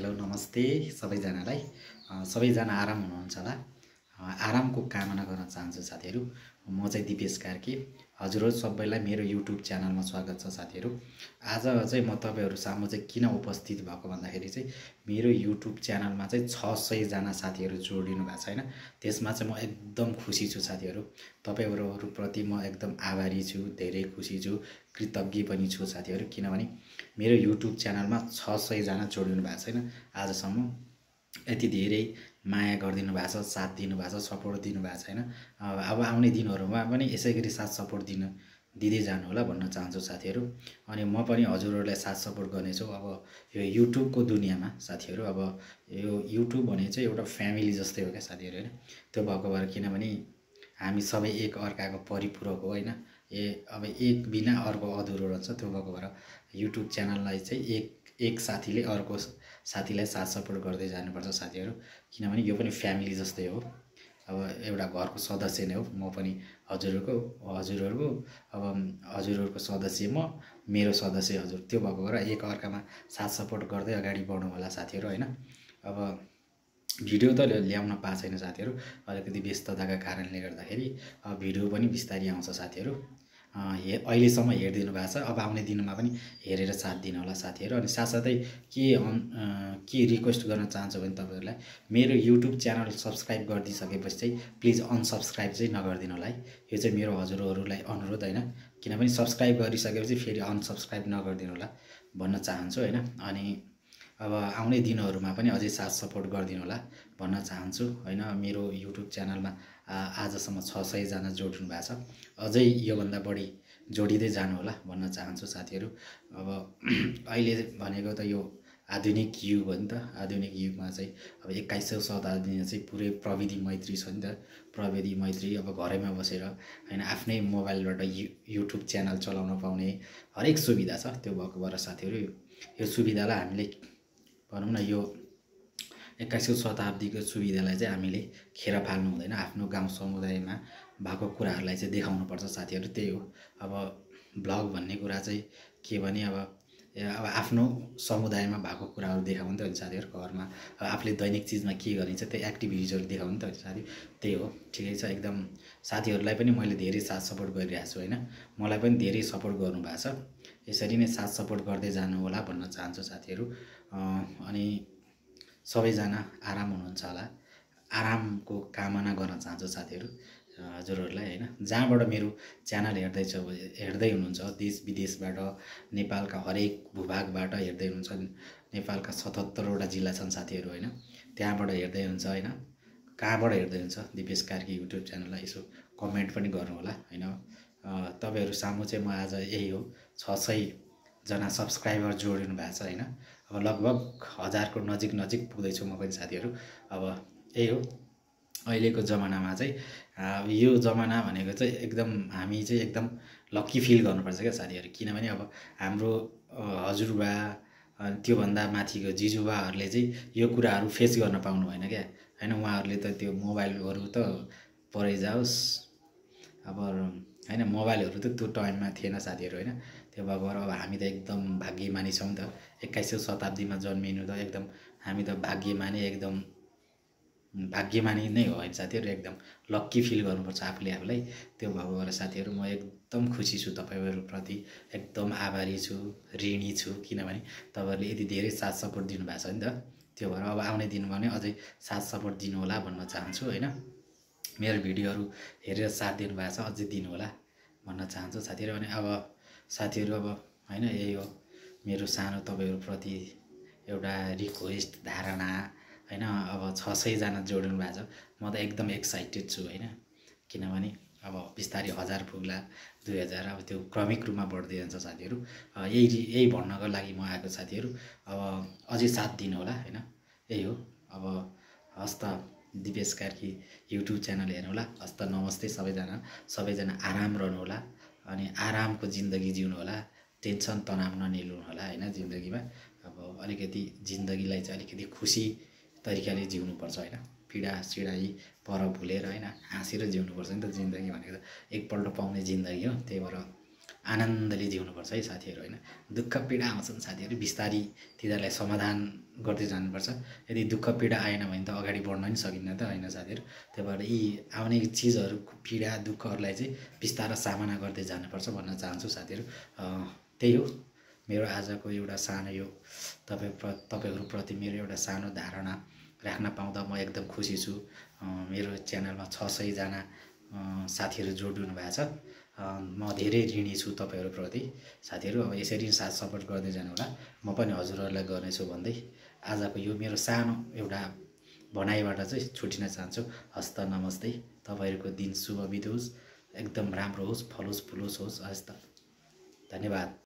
Hello नमस्ते सबैजनालाई। सबैजना आराम हुनुहुन्छ होला। आरामको कामना गर्न चाहन्छु साथीहरू। म चाहिँ दिपेश कार्की। हजुरहरू सबैलाई मेरो युट्युब च्यानलमा स्वागत छ साथीहरू। आज चाहिँ म तपाईहरु सामु चाहिँ किन उपस्थित भएको भन्दाखेरि चाहिँ मेरो युट्युब च्यानलमा चाहिँ 600 जना साथीहरू जोडिनु भएको छ हैन। त्यसमा चाहिँ म एकदम खुसी छु साथीहरू। तपाईहरु प्रति म एकदम आभारी छु, धेरै खुसी छु, कृतज्ञ पनि छु साथीहरू। किनभने मेरो युट्युब च्यानलमा 600 जना जोडिनु भएको छैन आजसम्म। यति धेरै माया गरिदिनु भएको छ, साथ दिनु भएको छ, सपोर्ट दिनु भएको छैन। अब आउने दिनहरुमा पनि यसैगरी साथ सपोर्ट दिँदै जानु होला भन्न चाहन्छु साथीहरू। अनि म पनि हजुरहरुलाई साथ सपोर्ट गर्ने छु। अब यो युट्युबको दुनियाँमा साथीहरू, अब यो युट्युब भने चाहिँ एउटा फ्यामिली जस्तै हो के साथीहरू हैन। त्यो भएको भएर किनभने हामी सबै एक अर्काको परिपूरक हो हैन। अब एक बिना अर्को अधुरो रहन्छ। त्यो भएको भएर युट्युब च्यानललाई चाहिँ एक साथीले अर्को साथीलाई साथ सपोर्ट गर्दै जानुपर्छ साथीहरू। किनभने यो पनि फ्यामिली जस्तै हो। अब एउटा घरको सदस्य नै हो। म पनि हजुरहरुको अब हजुरहरुको सदस्य म, मेरो सदस्य हजुर। त्यो भएको भएर एक अर्कामा साथ सपोर्ट गर्दै अगाडि बढ्नु होला साथीहरू हैन। अब भिडियो त ल्याउन पाएको छैन साथीहरू, अलिकति व्यस्तताका कारणले गर्दाखेरि। भिडियो पनि बिस्तारै आउँछ साथीहरू। अहिलेसम्म हेरिदिनु भएको छ। अब आउने दिनमा पनि हेरेर साथ दिनु होला साथीहरू। अनि साथसाथै के रिक्वेस्ट गर्न चाहन्छु भने तपाईहरुलाई मेरो युट्युब च्यानल सब्स्क्राइब गरिदिसकेपछि चाहिँ प्लिज अनसब्स्क्राइब चाहिँ नगर्दिनु होला है। यो चाहिँ मेरो हजुरहरुलाई अनुरोध हैन। किनभने सब्स्क्राइब गरिसकेपछि फेरि अनसब्स्क्राइब नगर्दिनु होला भन्न चाहन्छु हैन। अनि अब आउने दिनहरुमा पनि अझै साथ सपोर्ट गरिदिनु होला भन्न चाहन्छु हैन। मेरो युट्युब च्यानलमा आजसम्म 600 जना जोडिनु भएको छ। अझै यो भन्दा बढी जोडिदै जानु होला भन्न चाहन्छु साथीहरू। अब अहिले भनेको त यो आधुनिक युग हो नि त। आधुनिक युगमा चाहिँ अब 21औं शताब्दीमा चाहिँ पुरै प्रविधि मैत्री छ नि त। प्रविधि मैत्री अब घरैमा बसेर हैन आफ्नै मोबाइलबाट युट्युब च्यानल चलाउन पाउने हरेक सुविधा छ। त्यो भएको भएर साथीहरू यो सुविधालाई हामीले भनौं न यो 21औं शताब्दीको सुविधालाई चाहिँ हामीले खेर फाल्नु हुँदैन। आफ्नो गाउँ समुदायमा भएको कुराहरुलाई चाहिँ देखाउनु पर्छ साथीहरू। त्यही हो। अब ब्लग भन्ने कुरा चाहिँ के भने अब आफ्नो समुदायमा भएको कुराहरु देखाउनु त हो साथीहरू। घरमा आफूले दैनिक चीजमा के गरिन्छ त्यो एक्टिभिटिजहरु देखाउनु त हो साथी। त्यही हो। ठिकै छ एकदम। साथीहरुलाई पनि मैले धेरै साथ सपोर्ट गरिरहेको छु हैन। मलाई पनि धेरै सपोर्ट गर्नु भएको छ। यसरी नै साथ सपोर्ट गर्दै जानु होला भन्न चाहन्छु साथीहरू। अनि सबैजना आराम हुनुहुन्छ होला। आरामको कामना गर्न चाहन्छु साथीहरू हजुरहरुलाई हैन। जहाँबाट मेरो च्यानल हेर्दै हुनुहुन्छ, देश विदेशबाट, नेपालका हरेक भूभागबाट हेर्दै हुनुहुन्छ। नेपालका 77 वटा जिल्ला छन् साथीहरू हैन। त्यहाँबाट हेर्दै हुनुहुन्छ हैन। कहाँबाट हेर्दै हुन्छ दिपेश कार्की युट्युब च्यानललाई यसो कमेन्ट पनि गर्नु होला हैन। तपाईहरु सामु चाहिँ म आज यही हो। 600 जना सब्स्क्राइबर जोडिनु भएको छ हैन। अब लगभग 1000 को नजिक पुग्दै छु म पनि साथीहरू। अब यही हो। अहिलेको जमानामा चाहिँ यो जमाना भनेको चाहिँ एकदम हामी चाहिँ एकदम लक्की फिल गर्नुपर्छ क्या साथीहरू। किनभने अब हाम्रो हजुरबा त्यो भन्दा माथिको जिजुबाहरुले चाहिँ यो कुराहरु फेस गर्न पाउनु भएन क्या हैन। उहाँहरुले त त्यो मोबाइलहरु त परै जाओस् अब हैन। मोबाइलहरु त त्यो टाइममा थिएन साथीहरू हैन। त्यो भएको भएर अब हामी त एकदम भाग्यमानी छौं त। 21औं शताब्दीमा जन्मिनु त एकदम हामी त भाग्यमानी नै हो हैन साथीहरू। एकदम लक्की फिल गर्नुपर्छ आफूले आफूलाई। त्यो भएको भएर साथीहरू म एकदम खुसी छु। तपाईहरु प्रति एकदम आभारी छु, ऋणी छु। किनभने तपाईहरुले यति धेरै साथ सपोर्ट दिनु भएको छ नि त। त्यो भएर अब आउने दिनमा पनि अझै साथ सपोर्ट दिनु होला भन्न चाहन्छु हैन। मेरो भिडियोहरु हेरेर साथ दिनु भएको छ, अझै दिनु होला भन्न चाहन्छु साथीहरू। अनि अब साथीहरू अब हैन यही हो मेरो सानो तपाईहरु प्रति एउटा रिक्वेस्ट धारणा हैन। अब 600 जना जोडिनु भएको छ। म त एकदम एक्साइटेड छु हैन। किनभने अब बिस्तारै 1000 पुग्ला, 2000 अब त्यो क्रमिक रूपमा बढ्दै जान्छ साथीहरू। यही भन्नको लागि म आएको साथीहरू। अब अझै साथ दिनु होला हैन। यही हो। अब हस्त दिपेश कार्की युट्युब च्यानल हेर्नु होला। हस्त नमस्ते सबैजना आराम रहनु होला। अनि आरामको जिन्दगी जिउनु होला। टेन्सन तनाव नलिनु होला हैन जिन्दगीमा। अब अलिकति जिन्दगीलाई चाहिँ अलिकति खुसी तरिकाले जिउनु पर्छ हैन। पीडा सिडाई पर भुलेर हैन हाँसेर जिउनु पर्छ नि त। जिन्दगी भनेको त एकपल्ट पाउने जिन्दगी हो। त्यही भएर आनन्दले जिउनुपर्छ है साथीहरू होइन। दुःख पीडा आउँछन् साथीहरू, बिस्तारी तिनीहरूलाई समाधान गर्दै जानुपर्छ। यदि दुःख पीडा आएन भने त अगाडि बढ्न नि सकिन्न त होइन साथीहरू। त्यही भएर यी आउने चिजहरूको पीडा दुःखहरूलाई चाहिँ बिस्तारै सामना गर्दै जानुपर्छ भन्न चाहन्छु साथीहरू। त्यही हो मेरो आजको एउटा सानो यो तपाईँहरूप्रति मेरो एउटा सानो धारणा राख्न पाउँदा म एकदम खुसी छु। मेरो च्यानलमा 600 जना साथीहरू जोडिनु भएको छ। म धेरै ऋणी छु तपाईँहरूप्रति साथीहरू। अब यसरी साथ सपोर्ट गर्दै जानु होला। म पनि हजुरहरूलाई गर्नेछु भन्दै आजको यो मेरो सानो एउटा भनाइबाट चाहिँ छुटिन चाहन्छु। हस्त नमस्ते। तपाईँहरूको दिन शुभ बितोस्, एकदम राम्रो होस्, फलोस् फुलोस् होस्। हस्त, धन्यवाद।